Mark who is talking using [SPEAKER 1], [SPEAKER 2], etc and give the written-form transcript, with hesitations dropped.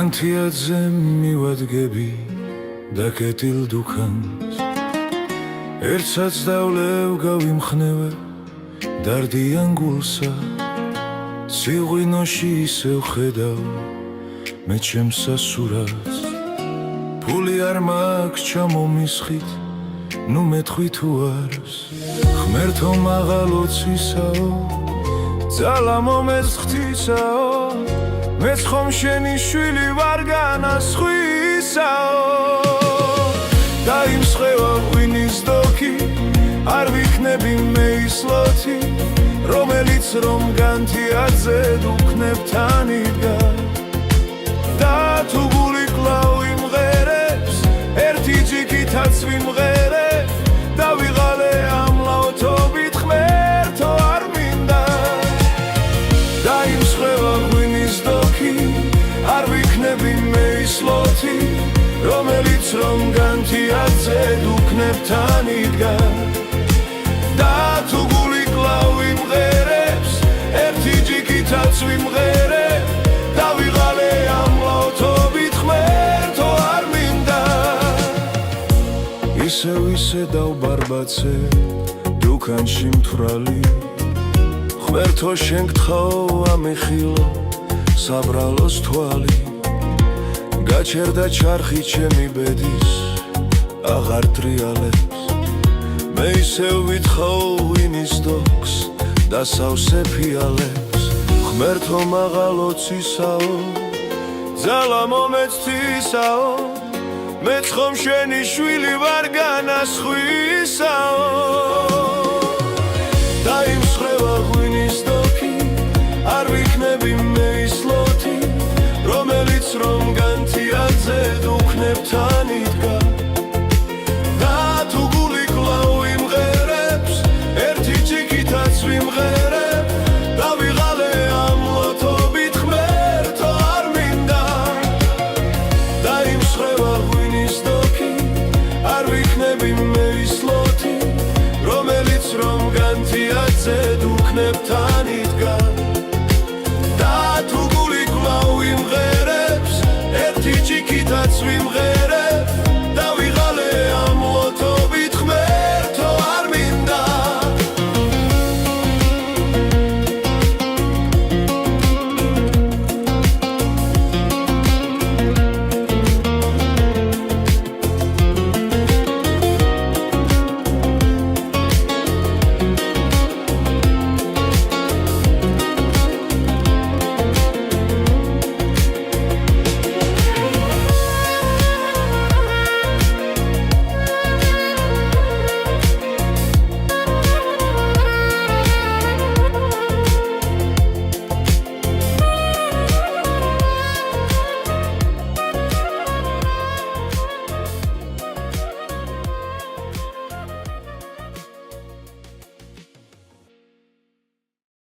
[SPEAKER 1] განთიადზე მივადგები და კეტილ დუქანს ერთსაც დავლევ გავიმხნევე დარდიან გულსა ციღვინოში ისევ ხედავ მე ჩემს სასურათს ფული არ მაქვს ჩამომისხით ნუ მეთხვი თუ არს ღმერთო მაღალოცისაო ძალა მომესხთისაო მეც ხომ შენი შვილი ვარ განასხვისაო დაიმსხევა ღვინის დოქი არ ვიქნები მე ის ლოთი რომელიც რომ განთიადზე დუქნებ თანიდგა და თუ გული კლავ იმღერებს ერთი ჯიქითაც ვიმღერებ და ვიღალე ამ ლაოთობით ღმერთო არ მინდა დაიმსხევა ღვინის დოქი არ ვიქნები მე ის ლოთი რომელიც რომ განთიადზე დუქნებ თანიდგა და თუ გული კლავ იმღერებს ერთი ჯიქითაც ვიმღერებ და ვიღალე ამ ლაოთობით ღმერთო არ მინდა ისე დავბარბაცე დუქანში მთვრალი ღმერთო შენ გთხოვ ამეხილო საბრალოს თვალი გაჩერდა ჩარხი ჩემი ბედის აღარ ტრიალებს მე ისევ ვითხოვ ღვინის დოქს და სავსე ფიალებს ღმერთო მაღალოცისაო ძალა მომეცთისაო მეც ხომ შენი შვილი ვარ განასხვისაო